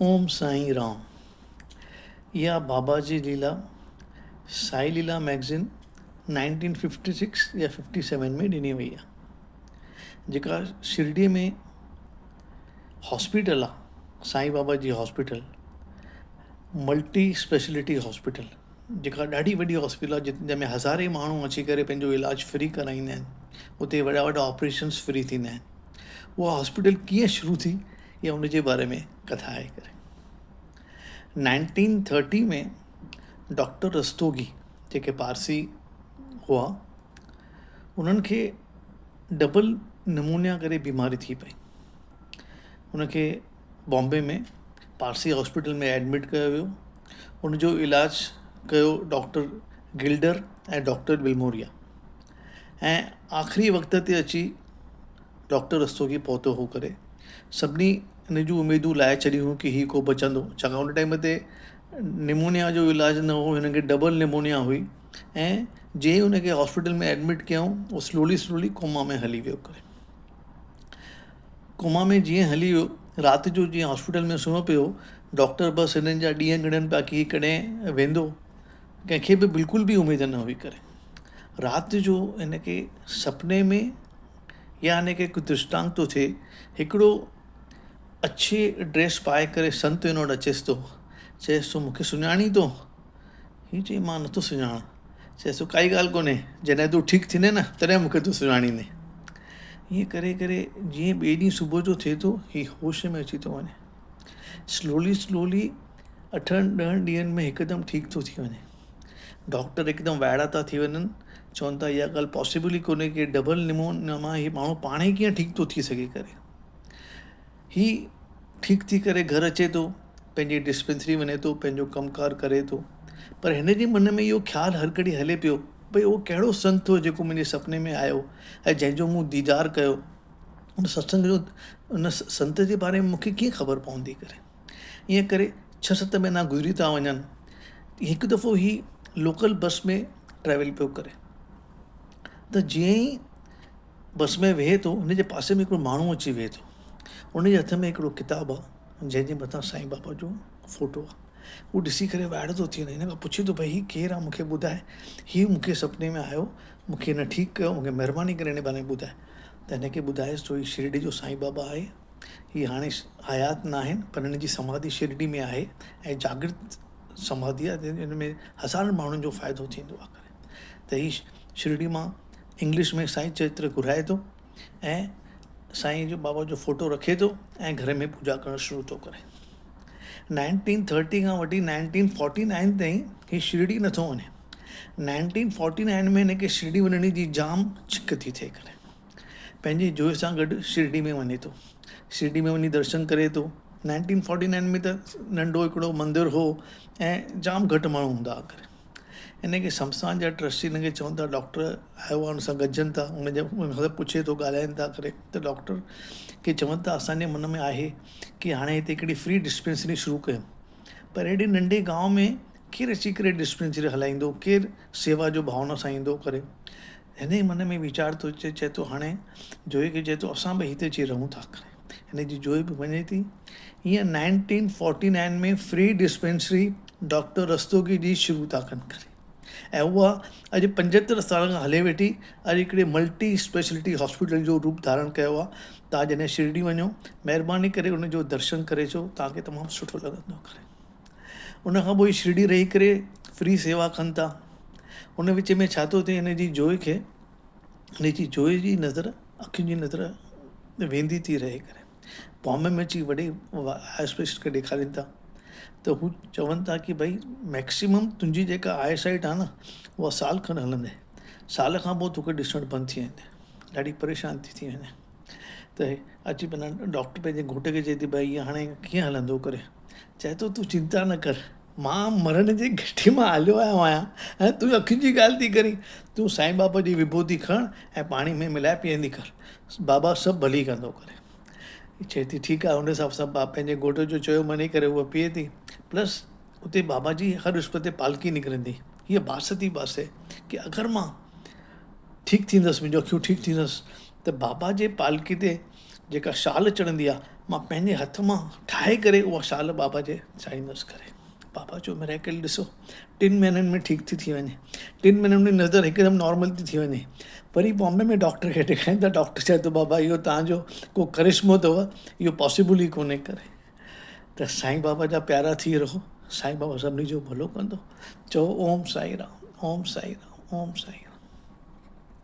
ओम साईं राम। इहा बाबाजी लीला साई लीला मैगज़िन 1956 या 57 में ॾिनी वई आहे, जेका शिरडीअ में हॉस्पिटल आहे, साईं बाबा जी हॉस्पिटल, मल्टी स्पेशलिटी हॉस्पिटल, जेका ॾाढी वॾी हॉस्पिटल आहे जंहिंमें हज़ारे माण्हू अची करे पंहिंजो इलाजु फ्री कराईंदा आहिनि। उते वॾा वॾा ऑपरेशन्स फ्री थींदा आहिनि। उहा हॉस्पिटल कीअं शुरू थी, इहा उनजे बारे में कथा आहे करे। 1930 में डॉक्टर रस्तोगी, जेके पारसी हुआ, उन्हनि खे डबल निमोनिया करे बीमारी थी पई। उनखे बॉम्बे में पारसी हॉस्पिटल में एडमिट कयो वियो। उनजो इलाजु कयो डॉक्टर गिल्डर ऐं डॉक्टर विल्मोरिया, ऐं आख़िरी वक़्त ते अची डॉक्टर रस्तोगी पहुतो हो करे सभिनी इन जूं उमेदूं लाहे छॾियूं हुयूं कि हीउ को बचंदो, छाकाणि उन टाइम ते निमोनिया जो इलाजु न हो, हिनखे डबल निमोनिया हुई। ऐं जंहिं हुनखे हॉस्पिटल में एडमिट कयऊं, उहो स्लोली कोमा में हली वियो करे। कोमा में जीअं हली वियो, राति जो जीअं हॉस्पिटल में सुम्हो पियो, डॉक्टर बसि हिननि जा ॾींहं ॻणनि पिया कि कॾहिं वेंदो। कंहिंखे बि बिल्कुलु बि उमेद न हुई करे। राति जो हिनखे सपने में या हिनखे हिकु दृष्टांत थो थिए, हिकिड़ो अच्छे ड्रेस पाए करे संत हिन वटि अचेसि थो, चएसि थो मूंखे सुञाणी थो? हीअ चई मां नथो सुञाणा। चएसि थो काई ॻाल्हि कोन्हे, जॾहिं तूं ठीकु थींदे न तॾहिं मूंखे तूं सुञाणींदे। ईअं करे करे जीअं ॿिए ॾींहुं सुबुह जो थिए थो, हीउ होश में अची थो वञे। स्लोली 8-10 ॾींहंनि में हिकदमि ठीकु थो थी वञे। डॉक्टर हिकदमि वाइड़ा था थी वञनि, चवनि था इहा ॻाल्हि पॉसिबल ई कोन्हे कि डबल निमोनिया मां हीउ माण्हू पाण ई कीअं ठीकु थो थी सघे करे। हीउ ठीकु थी करे घरु अचे थो, पंहिंजी डिस्पेंसरी वञे थो, पंहिंजो कमुकारु करे थो। पर हिन जे मन में इहो ख़्यालु हर घड़ी हले पियो, भई उहो कहिड़ो संत हो जेको मुंहिंजे सपने में आयो ऐं जंहिंजो मूं दीदार कयो। उन सत्संग जो, उन संत जे बारे में मूंखे कीअं ख़बर पवंदी करे। ईअं करे 6-7 महीना गुज़री था वञनि। हिकु दफ़ो ही लोकल बस में ट्रैवल पियो करे, त जीअं ई बस में वेहे थो, हुनजे पासे में हिकिड़ो माण्हू अची वेहे थो। उनजे हथ में हिकिड़ो किताबु आहे जंहिंजे मथां साईं बाबा जो फ़ोटो आहे। उहो ॾिसी करे वाइड़ो थो थी वञे। हिन खां पुछे थो भई हीउ केरु आहे, मूंखे ॿुधाए, हीउ मूंखे सपने में आयो, मूंखे हिन ठीकु कयो, मूंखे महिरबानी करे हिन बारे में ॿुधाए। त हिनखे ॿुधाएसि थो हीउ शिरडी जो साईं बाबा आहे, हीअ हाणे हयात न आहिनि, पर हिन जी समाधि शिरडी में आहे ऐं जागृत समाधि आहे, हिन में हज़ारनि माण्हुनि जो फ़ाइदो थींदो आहे करे। त हीउ शिरडी मां इंग्लिश में साईं चरित्र घुराए थो ऐं साईं जो बाबा जो फ़ोटो रखे थो ऐं घर में पूॼा करणु शुरू थो करे। 1930 खां वठी 1949 ताईं हीउ शिरडी नथो वञे। 1949 में हिनखे शिरडी वञण जी जाम छिक थी थिए करे। पंहिंजे जोइ सां गॾु शिरडी में वञे थो, शिरडी में वञी दर्शन करे थो। 1949 में त नंढो हिकिड़ो मंदरु हो ऐं जाम घटि माण्हू हूंदा हुआ करे। हिनखे शमशान जा ट्रस्टी हिनखे चवनि था, डॉक्टर आयो आहे, हुन सां गॾिजनि था, हुनखे पुछे थो, ॻाल्हाइनि था करे। त डॉक्टर खे चवनि था असांजे मन में आहे कि हाणे हिते हिकिड़ी फ्री डिस्पेंसरी शुरू कयूं, पर हेॾे नंढे गांव में केरु अची करे डिस्पेंसरी हलाईंदो, केरु शेवा जो भावना सां ईंदो करे। हिन जे मन में वीचार थो अचे, चए थो हाणे जोइ खे चए थो असां बि हिते अची रहूं था करे। हिन जी जोइ बि वञे थी। हीअं 1949 में फ्री डिस्पेंसरी डॉक्टर रस्तोगी जी शुरू था कनि करे, ऐं उहा अॼु 75 साल खां हले वेठी। अॼु हिकिड़े मल्टी स्पेशलिटी हॉस्पिटल जो रूप धारण कयो आहे। तव्हां जॾहिं शिरडी वञो, महिरबानी करे उनजो दर्शन करे अचो, तव्हांखे तमामु सुठो लॻंदो करे। उनखां पोइ शिरडी रही करे फ्री सेवा कनि था। उन विच में छा थो थिए, हिन जी जोइ खे, हिन जी जोइ जी नज़र, अखियुनि जी नज़र वेंदी थी रहे करे। बॉम्बे में अची वॾे आई स्पेशलिस्ट खे ॾेखारीनि था, त हू चवनि था कि भई मैक्सिमम तुंहिंजी जेका आई साइट आहे न, उहा साल खनि हलंदे, साल खां पोइ तोखे ॾिसणु बंदि थी वेंदे, ॾाढी परेशान थी वञे। त अची पंहिंजा डॉक्टर पंहिंजे घोट खे चए थी भई हीअ हाणे कीअं हलंदो करे। चए थो तूं चिंता न कर, मां मरण जी घिटी मां हलियो आयो आहियां ऐं तूं अखियुनि जी ॻाल्हि थी करी। तूं साईं बाबा जी विभूति खण ऐं पाणी में मिलाए पीअंदी कर, बाबा सभु भली कंदो करे। चए थी ठीकु आहे। हुन हिसाब सां पंहिंजे घोट जो चयो मञी करे उहा पीए थी। प्लस उते बाबा जी हर विस्पति ते पालकी निकिरंदी, हीअ बास थी बासे कि अगरि मां ठीकु थींदसि, मुंहिंजो अखियूं ठीकु थींदसि, त बाबा जे पालकी ते जेका शाल चढ़ंदी आहे, मां पंहिंजे हथ मां ठाहे करे उहा शाल बाबा जे चाहींदुसि करे। बाबा जो मिरेकल ॾिसो, 3 महीननि में ठीकु थी वञे, 3 महीननि में नज़र हिकदमि नॉर्मल थी वञे। वरी बॉम्बे में डॉक्टर खे ॾेखारिनि त डॉक्टर चए थो बाबा इहो तव्हांजो को करिश्मो अथव, इहो पॉसिबल ई कोन्हे करे। त साईं बाबा जा प्यारा थी रहो, साईं बाबा सभिनी जो भलो कंदो। चओ ओम साई राम, ओम साई राम, ओम साई राम।